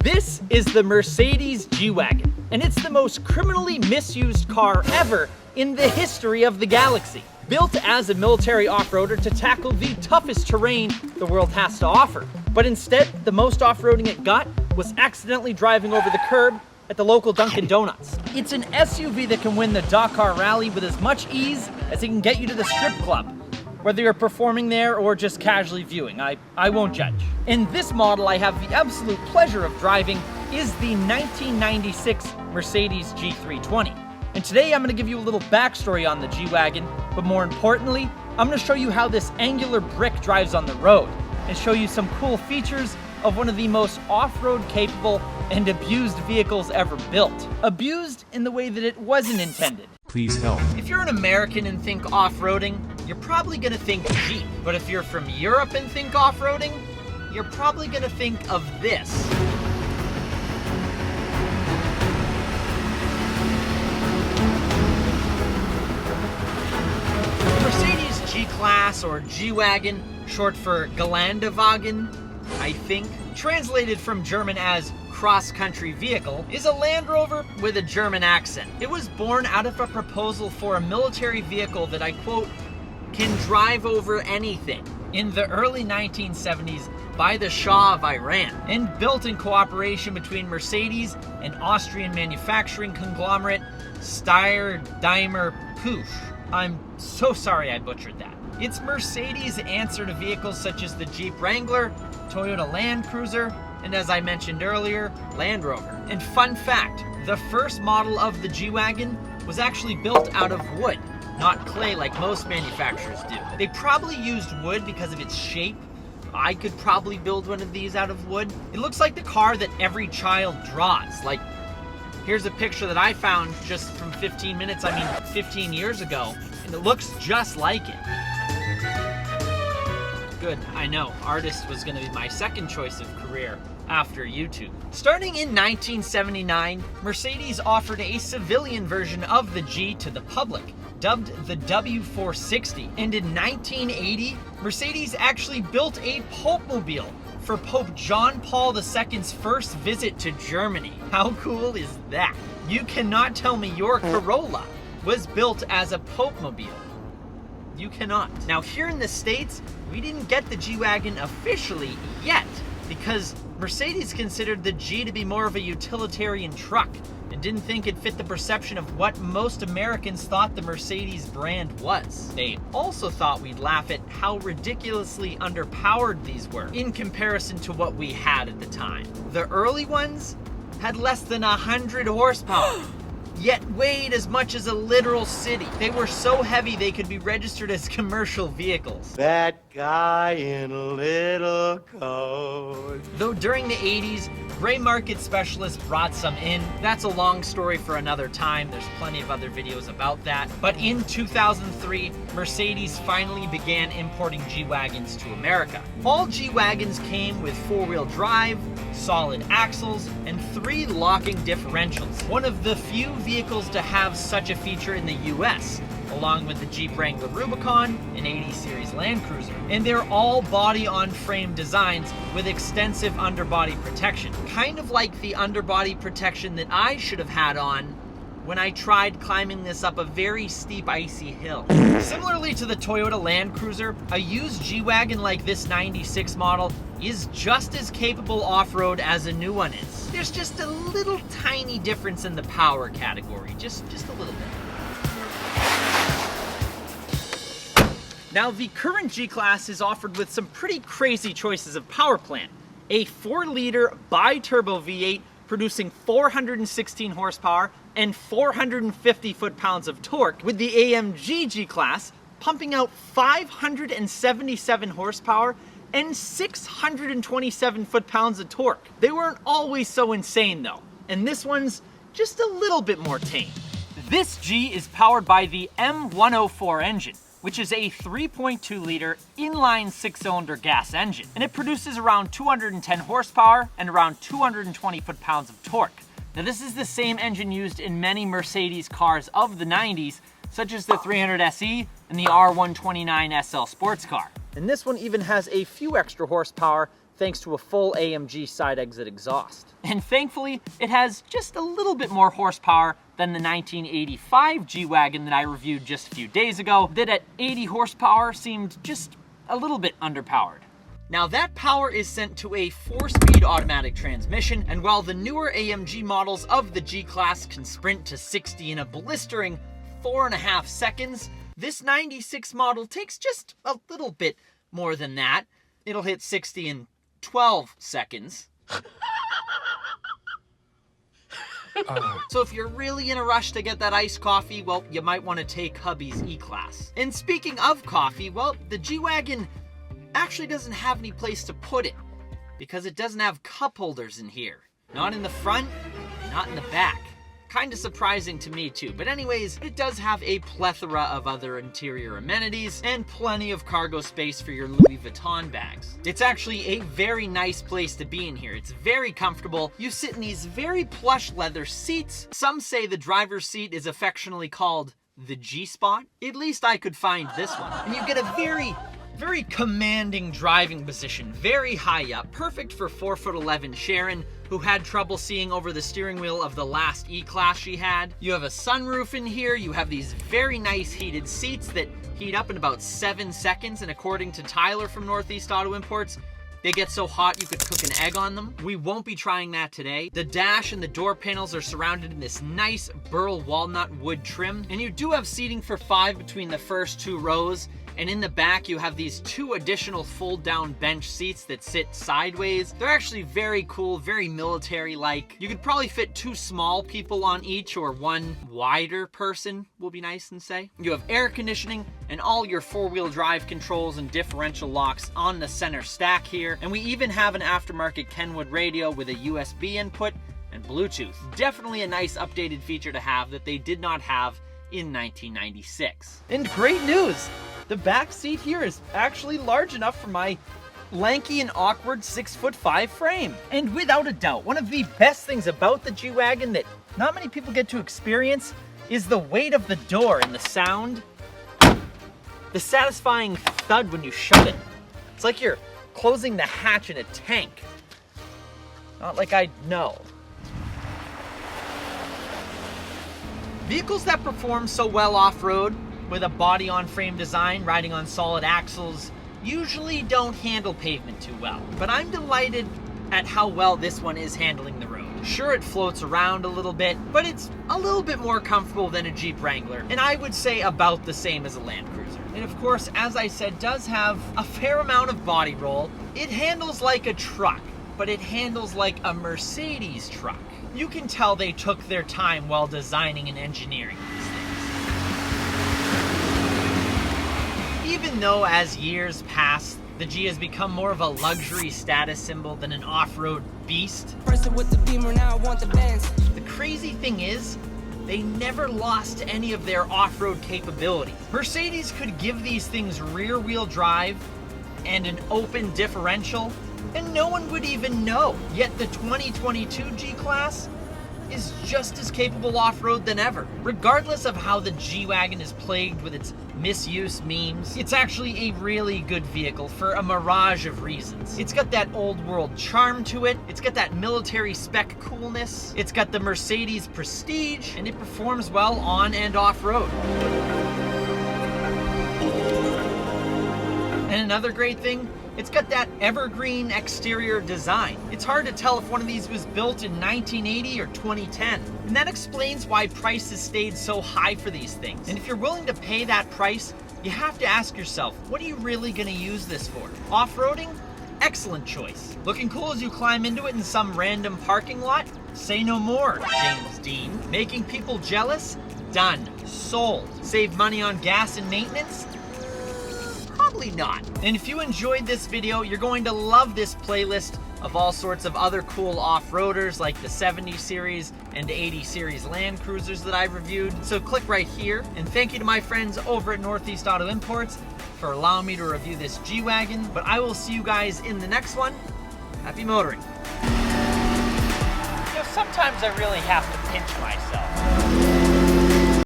This is the Mercedes G Wagon, and it's the most criminally misused car ever in the history of the galaxy. Built as a military off-roader to tackle the toughest terrain the world has to offer. But instead, the most off-roading it got was accidentally driving over the curb at the local Dunkin' Donuts. It's an SUV that can win the Dakar Rally with as much ease as it can get you to the strip club, whether you're performing there or just casually viewing. I won't judge. And this model I have the absolute pleasure of driving is the 1996 Mercedes G320. And today I'm gonna give you a little backstory on the G-Wagon, but more importantly, I'm gonna show you how this angular brick drives on the road and show you some cool features of one of the most off-road capable and abused vehicles ever built. Abused in the way that it wasn't intended. Please help. If you're an American and think off-roading, you're probably gonna think Jeep. But if you're from Europe and think off-roading, you're probably gonna think of this. Mercedes G-Class or G-Wagon, short for Geländewagen, I think, translated from German as cross-country vehicle, is a Land Rover with a German accent. It was born out of a proposal for a military vehicle that, I quote, can drive over anything, in the early 1970s by the Shah of Iran, and built in cooperation between Mercedes and Austrian manufacturing conglomerate Steyr Daimler Puch. I'm so sorry I butchered that. It's Mercedes' answer to vehicles such as the Jeep Wrangler, Toyota Land Cruiser, and as I mentioned earlier, Land Rover. And fun fact, the first model of the G-Wagon was actually built out of wood, not clay like most manufacturers do. They probably used wood because of its shape. I could probably build one of these out of wood. It looks like the car that every child draws. Like, here's a picture that I found just from 15 years ago, and it looks just like it. Good, I know, artist was gonna be my second choice of career after YouTube. Starting in 1979, Mercedes offered a civilian version of the G to the public, dubbed the W460. And in 1980, Mercedes actually built a Popemobile for Pope John Paul II's first visit to Germany. How cool is that? You cannot tell me your Corolla was built as a Popemobile. You cannot. Now here in the States, we didn't get the G-Wagon officially yet because Mercedes considered the G to be more of a utilitarian truck and didn't think it fit the perception of what most Americans thought the Mercedes brand was. They also thought we'd laugh at how ridiculously underpowered these were in comparison to what we had at the time. The early ones had less than 100 horsepower. Yet weighed as much as a literal city. They were so heavy they could be registered as commercial vehicles. That guy in a little coat. Though during the 80s, gray market specialists brought some in. That's a long story for another time. There's plenty of other videos about that. But in 2003, Mercedes finally began importing G-Wagons to America. All G-Wagons came with four-wheel drive, solid axles, and 3 locking differentials. One of the few vehicles to have such a feature in the US, along with the Jeep Wrangler Rubicon and 80 Series Land Cruiser. And they're all body-on-frame designs with extensive underbody protection. Kind of like the underbody protection that I should have had on when I tried climbing this up a very steep icy hill. Similarly to the Toyota Land Cruiser, a used G-Wagon like this 96 model is just as capable off-road as a new one is. There's just a little tiny difference in the power category, just a little bit. Now, the current G-Class is offered with some pretty crazy choices of power plant. A 4-liter bi-turbo V8 producing 416 horsepower and 450 foot-pounds of torque, with the AMG G-Class pumping out 577 horsepower and 627 foot-pounds of torque. They weren't always so insane though, and this one's just a little bit more tame. This G is powered by the M104 engine, which is a 3.2-liter inline 6-cylinder gas engine, and it produces around 210 horsepower and around 220 foot-pounds of torque. Now this is the same engine used in many Mercedes cars of the 90s, such as the 300 SE and the R129 SL sports car. And this one even has a few extra horsepower thanks to a full AMG side exit exhaust. And thankfully, it has just a little bit more horsepower than the 1985 G Wagon that I reviewed just a few days ago, that at 80 horsepower seemed just a little bit underpowered. Now that power is sent to a 4-speed automatic transmission, and while the newer AMG models of the G-Class can sprint to 60 in a blistering 4.5 seconds, this 96 model takes just a little bit more than that. It'll hit 60 in 12 seconds. So if you're really in a rush to get that iced coffee, well, you might want to take hubby's E-Class. And speaking of coffee, well, the G-Wagon actually doesn't have any place to put it because it doesn't have cup holders in here. Not in the front, not in the back. Kind of surprising to me too, but anyways, it does have a plethora of other interior amenities and plenty of cargo space for your Louis Vuitton bags. It's actually a very nice place to be in here. It's very comfortable. You sit in these very plush leather seats. Some say the driver's seat is affectionately called the G-spot. At least I could find this one. And you get a very commanding driving position, very high up, perfect for 4'11" Sharon, who had trouble seeing over the steering wheel of the last E-Class she had. You have a sunroof in here, you have these very nice heated seats that heat up in about 7 seconds, and according to Tyler from Northeast Auto Imports, they get so hot you could cook an egg on them. We won't be trying that today. The dash and the door panels are surrounded in this nice burl walnut wood trim, and you do have seating for 5 between the first 2 rows. And in the back, you have these 2 additional fold-down bench seats that sit sideways. They're actually very cool, very military-like. You could probably fit 2 small people on each, or 1 wider person, will be nice and say. You have air conditioning and all your 4-wheel drive controls and differential locks on the center stack here. And we even have an aftermarket Kenwood radio with a USB input and Bluetooth. Definitely a nice updated feature to have that they did not have in 1996. And great news! The back seat here is actually large enough for my lanky and awkward 6'5" frame. And without a doubt, one of the best things about the G Wagon that not many people get to experience is the weight of the door and the sound. The satisfying thud when you shut it. It's like you're closing the hatch in a tank. Not like I know. Vehicles that perform so well off-road, with a body-on-frame design riding on solid axles, usually don't handle pavement too well. But I'm delighted at how well this one is handling the road. Sure, it floats around a little bit, but it's a little bit more comfortable than a Jeep Wrangler, and I would say about the same as a Land Cruiser. And of course, as I said, does have a fair amount of body roll. It handles like a truck, but it handles like a Mercedes truck. You can tell they took their time while designing and engineering these things. Even though as years pass, the G has become more of a luxury status symbol than an off-road beast. With the Beamer, now I want the Benz. The crazy thing is, they never lost any of their off-road capability. Mercedes could give these things rear-wheel drive and an open differential, and no one would even know. Yet the 2022 G-Class is just as capable off-road than ever. Regardless of how the G-Wagon is plagued with its misuse memes, it's actually a really good vehicle for a mirage of reasons. It's got that old world charm to it, it's got that military spec coolness, it's got the Mercedes prestige, and it performs well on and off-road. And another great thing, it's got that evergreen exterior design. It's hard to tell if one of these was built in 1980 or 2010. And that explains why prices stayed so high for these things. And if you're willing to pay that price, you have to ask yourself, what are you really gonna use this for? Off-roading? Excellent choice. Looking cool as you climb into it in some random parking lot? Say no more, James Dean. Making people jealous? Done. Sold. Save money on gas and maintenance? Probably not. And if you enjoyed this video, you're going to love this playlist of all sorts of other cool off-roaders like the 70 series and 80 series Land Cruisers that I've reviewed. So click right here, and thank you to my friends over at Northeast Auto Imports for allowing me to review this G-Wagon. But I will see you guys in the next one. Happy motoring. You know, sometimes I really have to pinch myself.